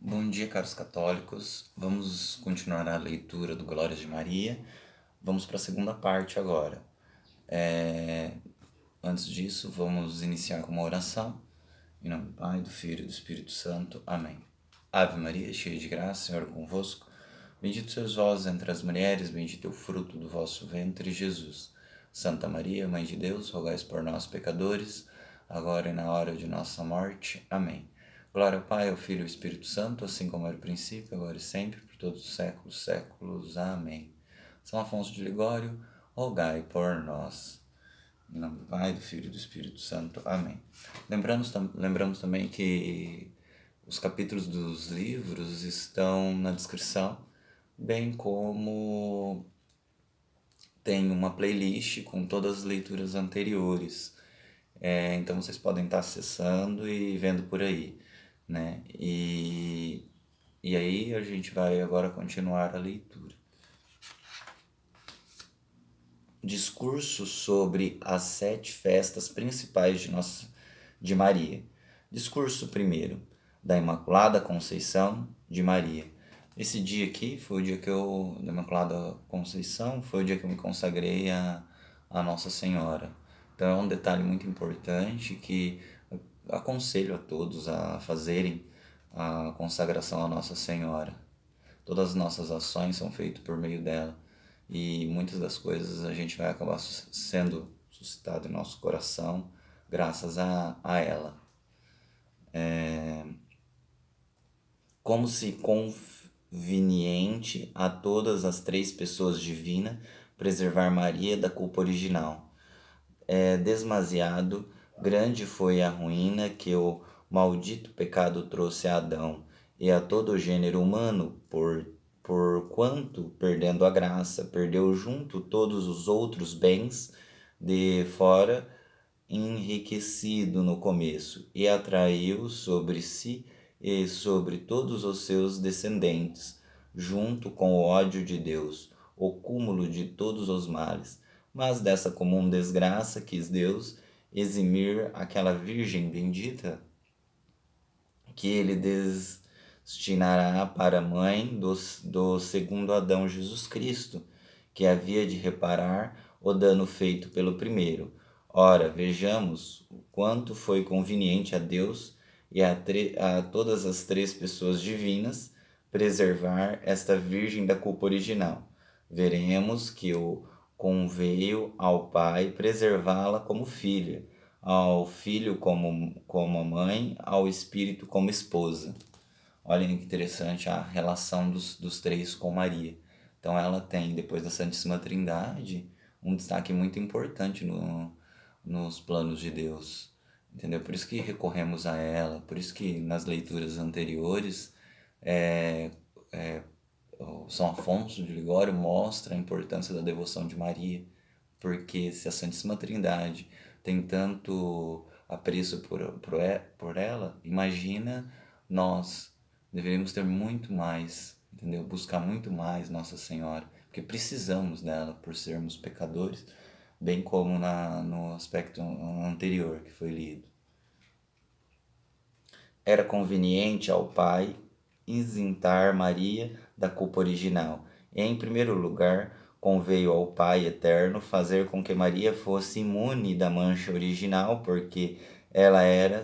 Bom dia, caros católicos. Vamos continuar a leitura do Glórias de Maria. Vamos para a segunda parte agora. Antes disso, vamos iniciar com uma oração. Em nome do Pai, do Filho e do Espírito Santo. Amém. Ave Maria, cheia de graça, Senhor é convosco. Bendito sois vós entre as mulheres, bendito é o fruto do vosso ventre, Jesus. Santa Maria, Mãe de Deus, rogai por nós, pecadores, agora e na hora de nossa morte. Amém. Glória ao Pai, ao Filho e ao Espírito Santo, assim como era o princípio, agora e sempre, por todos os séculos, séculos. Amém. São Afonso de Ligório, rogai por nós. Em nome do Pai, do Filho e do Espírito Santo. Amém. Lembramos também que os capítulos dos livros estão na descrição, bem como tem uma playlist com todas as leituras anteriores. Então vocês podem estar acessando e vendo por aí, né? E aí a gente vai agora continuar a leitura. Discurso sobre as 7 festas principais de Maria. Discurso primeiro, da Imaculada Conceição de Maria. Esse dia aqui foi o dia da Imaculada Conceição, foi o dia que eu me consagrei a Nossa Senhora. Então é um detalhe muito importante que aconselho a todos a fazerem a consagração à Nossa Senhora. Todas as nossas ações são feitas por meio dela e muitas das coisas a gente vai acabar sendo suscitado em nosso coração graças a ela. Como se conveniente a todas as 3 pessoas divinas preservar Maria da culpa original. Demasiado grande foi a ruína que o maldito pecado trouxe a Adão e a todo o gênero humano, por quanto, perdendo a graça, perdeu junto todos os outros bens de fora, enriquecido no começo, e atraiu sobre si e sobre todos os seus descendentes, junto com o ódio de Deus, o cúmulo de todos os males. Mas dessa comum desgraça quis Deus eximir aquela Virgem bendita que ele destinará para mãe do segundo Adão, Jesus Cristo, que havia de reparar o dano feito pelo primeiro. Ora, vejamos o quanto foi conveniente a Deus e a todas as 3 pessoas divinas preservar esta Virgem da culpa original. Veremos que conveio ao Pai preservá-la como filha, ao Filho como mãe, ao Espírito como esposa. Olhem que interessante a relação dos 3 com Maria. Então ela tem, depois da Santíssima Trindade, um destaque muito importante nos planos de Deus. Entendeu? Por isso que recorremos a ela, por isso que nas leituras anteriores o São Afonso de Ligório mostra a importância da devoção de Maria, porque se a Santíssima Trindade tem tanto apreço por ela, imagina nós. Deveríamos ter muito mais, entendeu? Buscar muito mais Nossa Senhora, porque precisamos dela por sermos pecadores, bem como no aspecto anterior que foi lido. Era conveniente ao Pai isentar Maria da culpa original. E, em primeiro lugar, conveio ao Pai eterno fazer com que Maria fosse imune da mancha original, porque ela era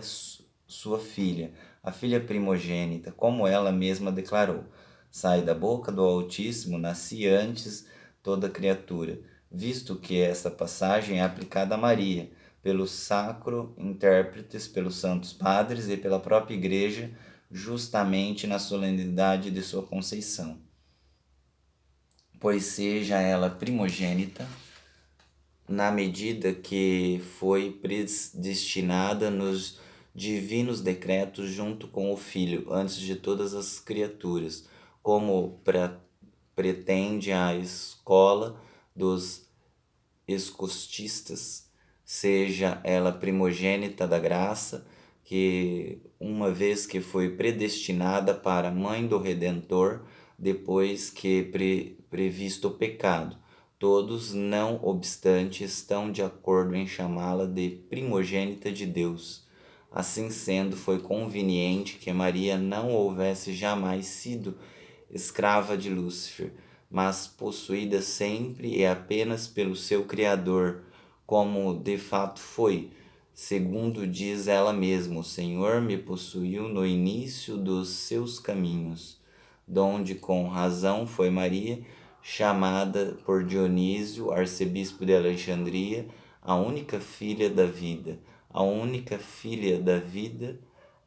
sua filha, a filha primogênita, como ela mesma declarou. Sai da boca do Altíssimo, nasci antes toda criatura, visto que essa passagem é aplicada a Maria, pelos sacro intérpretes, pelos santos padres e pela própria Igreja, justamente na solenidade de sua conceição. Pois seja ela primogênita, na medida que foi predestinada nos divinos decretos junto com o Filho, antes de todas as criaturas, como pretende a escola dos escotistas, seja ela primogênita da graça, que uma vez que foi predestinada para mãe do Redentor, depois que previsto o pecado, todos, não obstante, estão de acordo em chamá-la de primogênita de Deus. Assim sendo, foi conveniente que Maria não houvesse jamais sido escrava de Lúcifer, mas possuída sempre e apenas pelo seu Criador, como de fato foi. Segundo diz ela mesma, o Senhor me possuiu no início dos seus caminhos, donde com razão foi Maria chamada por Dionísio, arcebispo de Alexandria, a única filha da vida. A única filha da vida,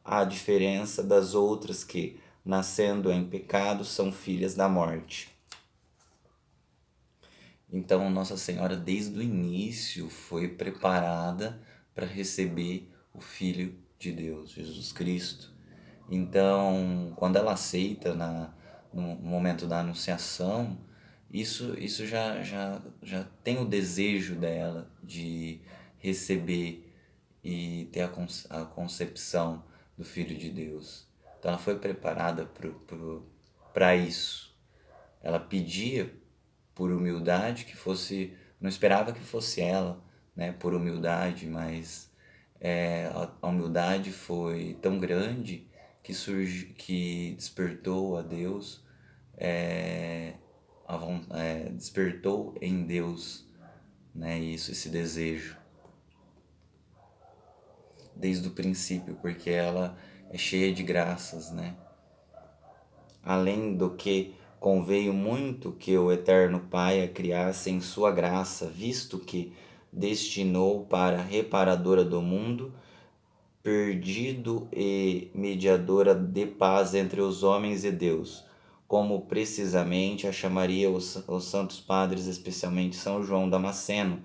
à diferença das outras que, nascendo em pecado, são filhas da morte. Então, Nossa Senhora, desde o início, foi preparada para receber o Filho de Deus, Jesus Cristo. Então, quando ela aceita no momento da anunciação, isso já tem o desejo dela de receber e ter a concepção do Filho de Deus. Então, ela foi preparada para isso. Ela pedia por humildade que fosse, não esperava que fosse ela, né, por humildade, mas a humildade foi tão grande que despertou a Deus, despertou em Deus, né, esse desejo desde o princípio, porque ela é cheia de graças, né? Além do que conveio muito que o Eterno Pai a criasse em sua graça, visto que destinou para reparadora do mundo, perdido e mediadora de paz entre os homens e Deus, como precisamente a chamaria os santos padres, especialmente São João Damasceno,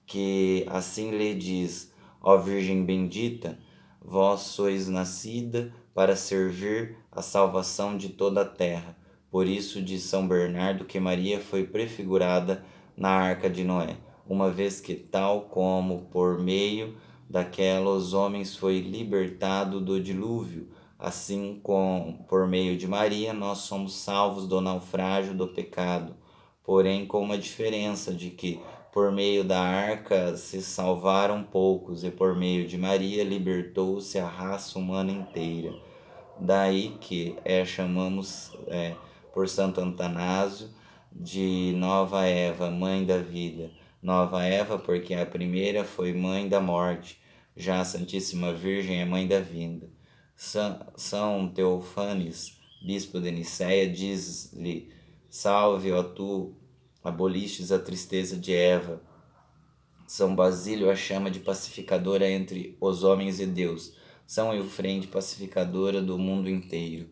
que assim lhe diz: ó Virgem bendita, vós sois nascida para servir a salvação de toda a terra. Por isso diz São Bernardo que Maria foi prefigurada na arca de Noé, uma vez que tal como por meio daquela os homens foi libertado do dilúvio, assim como por meio de Maria nós somos salvos do naufrágio do pecado, porém com uma diferença de que por meio da arca se salvaram poucos e por meio de Maria libertou-se a raça humana inteira. Daí que chamamos por Santo Antanásio de Nova Eva, mãe da vida. Nova Eva porque a primeira foi mãe da morte, já a Santíssima Virgem é mãe da vinda. São Teofanes, bispo de Nicéia, diz-lhe: salve, ó tu, abolistes a tristeza de Eva. São Basílio a chama de pacificadora entre os homens e Deus. São Eufrende, pacificadora do mundo inteiro.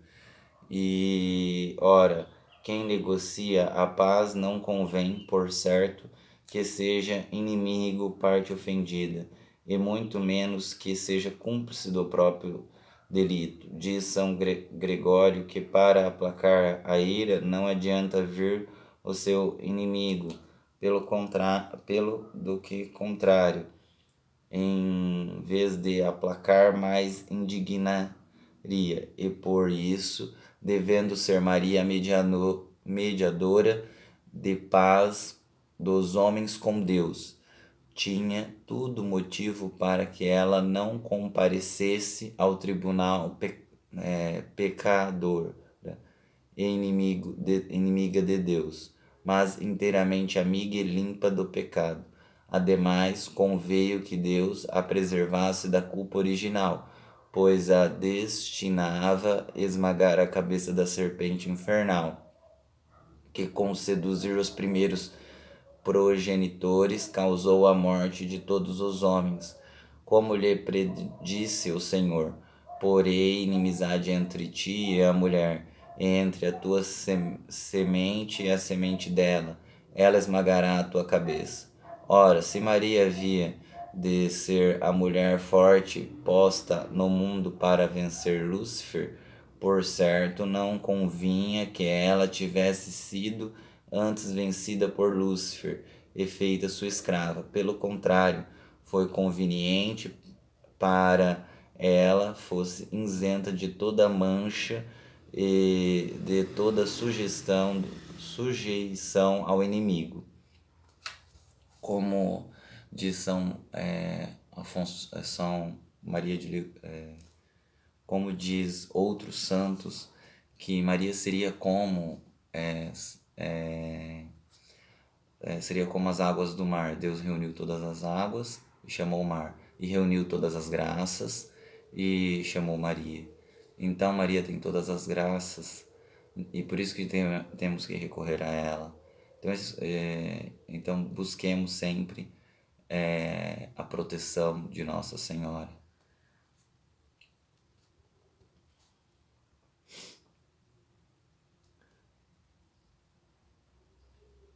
E, ora, quem negocia a paz não convém, por certo, que seja inimigo, parte ofendida, e muito menos que seja cúmplice do próprio delito. Diz São Gregório que para aplacar a ira não adianta vir o seu inimigo, pelo do que contrário, em vez de aplacar, mais indignaria, e por isso, devendo ser Maria mediadora de paz dos homens com Deus, tinha tudo motivo para que ela não comparecesse ao tribunal pecador e inimiga de Deus, mas inteiramente amiga e limpa do pecado. Ademais, conveio que Deus a preservasse da culpa original, pois a destinava esmagar a cabeça da serpente infernal, que com seduzir os primeiros progenitores causou a morte de todos os homens, como lhe predisse o Senhor. Porém, inimizade entre ti e a mulher, entre a tua semente e a semente dela, ela esmagará a tua cabeça. Ora, se Maria havia de ser a mulher forte posta no mundo para vencer Lúcifer, por certo não convinha que ela tivesse sido antes vencida por Lúcifer e feita sua escrava. Pelo contrário, foi conveniente para ela fosse isenta de toda mancha e de toda sujeição ao inimigo. Como diz São como diz outros santos, que Maria seria como seria como as águas do mar. Deus reuniu todas as águas e chamou o mar, e reuniu todas as graças e chamou Maria. Então Maria tem todas as graças e por isso que temos que recorrer a ela. Então busquemos sempre a proteção de Nossa Senhora.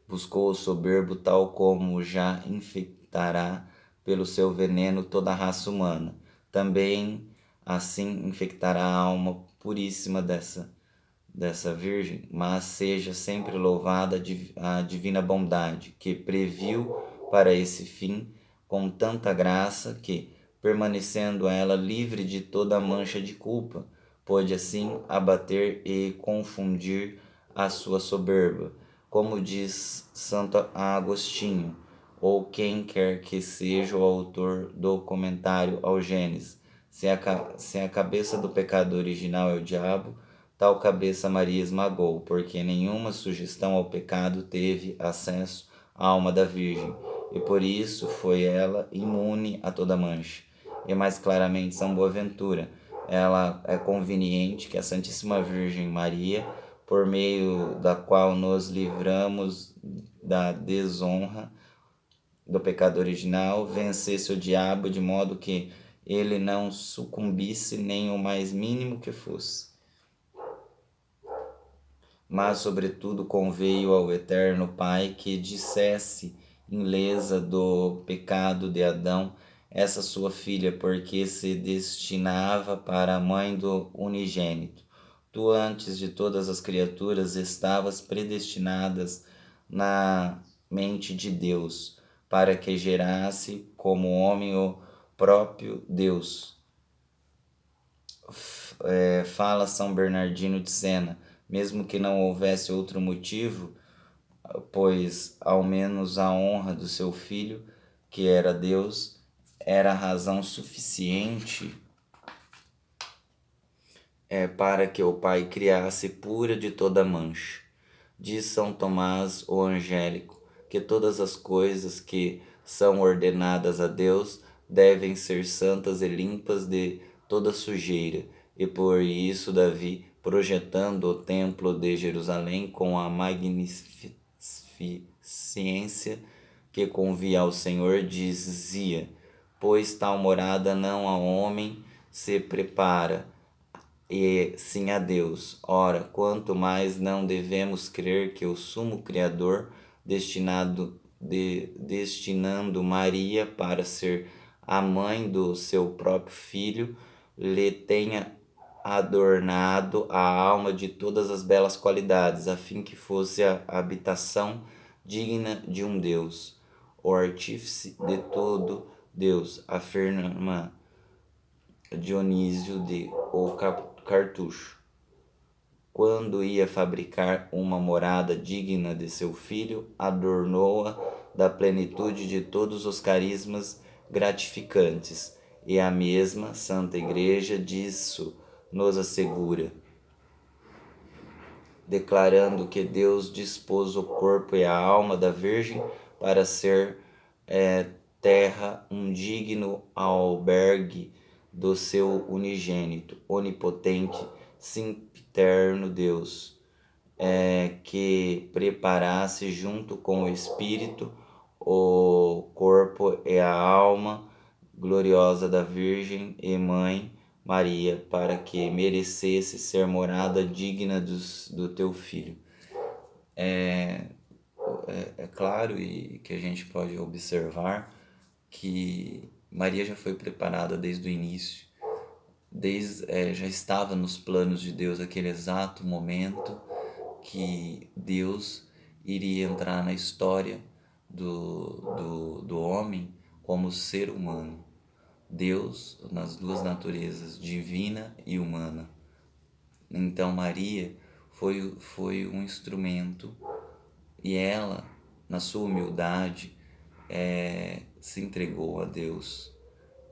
Buscou o soberbo, tal como já infectará pelo seu veneno toda a raça humana. Também assim infectará a alma puríssima dessa Virgem, mas seja sempre louvada a divina bondade, que previu para esse fim com tanta graça que, permanecendo ela livre de toda mancha de culpa, pôde assim abater e confundir a sua soberba, como diz Santo Agostinho, ou quem quer que seja o autor do comentário ao Gênesis. Se a cabeça do pecado original é o diabo, tal cabeça Maria esmagou, porque nenhuma sugestão ao pecado teve acesso à alma da Virgem, e por isso foi ela imune a toda mancha. E mais claramente São Boaventura, ela é conveniente que a Santíssima Virgem Maria, por meio da qual nos livramos da desonra do pecado original, vencesse o diabo de modo que ele não sucumbisse nem o mais mínimo que fosse. Mas, sobretudo, conveio ao Eterno Pai que dissesse ilesa do pecado de Adão essa sua filha, porque se destinava para a mãe do unigênito. Tu, antes de todas as criaturas, estavas predestinadas na mente de Deus, para que gerasse como homem o próprio Deus. Fala São Bernardino de Sena, mesmo que não houvesse outro motivo, pois ao menos a honra do seu filho, que era Deus, era razão suficiente para que o Pai criasse pura de toda mancha. Diz São Tomás o Angélico que todas as coisas que são ordenadas a Deus devem ser santas e limpas de toda sujeira, e por isso Davi, projetando o templo de Jerusalém com a magnificência que convia ao Senhor, dizia: pois tal morada não a homem se prepara, e sim a Deus. Ora, quanto mais não devemos crer que o Sumo Criador, destinando Maria para ser a mãe do seu próprio Filho, lhe tenha adornado a alma de todas as belas qualidades, a fim que fosse a habitação digna de um Deus, o artífice de todo Deus, afirma Dionísio de O Cartucho. Quando ia fabricar uma morada digna de seu filho, adornou-a da plenitude de todos os carismas gratificantes, e a mesma Santa Igreja disso nos assegura, declarando que Deus dispôs o corpo e a alma da Virgem para ser terra um digno albergue do seu unigênito, onipotente, sempiterno Deus, que preparasse junto com o Espírito o corpo e a alma gloriosa da Virgem e Mãe Maria, para que merecesse ser morada digna do teu Filho. É claro e que a gente pode observar que Maria já foi preparada desde o início, já estava nos planos de Deus aquele exato momento que Deus iria entrar na história do homem como ser humano. Deus nas duas naturezas, divina e humana. Então Maria foi um instrumento, e ela, na sua humildade, se entregou a Deus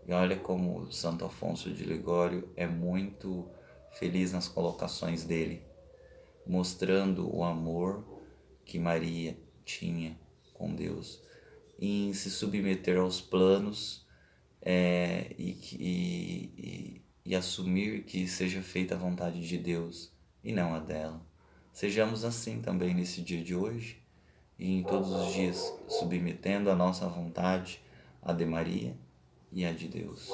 E olha como Santo Afonso de Ligório é muito feliz nas colocações dele, mostrando o amor que Maria tinha com Deus, em se submeter aos planos e assumir que seja feita a vontade de Deus e não a dela. Sejamos assim também nesse dia de hoje e em todos os dias, submetendo a nossa vontade à de Maria e à de Deus.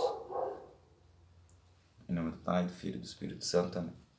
Em nome do Pai, do Filho e do Espírito Santo. Amém.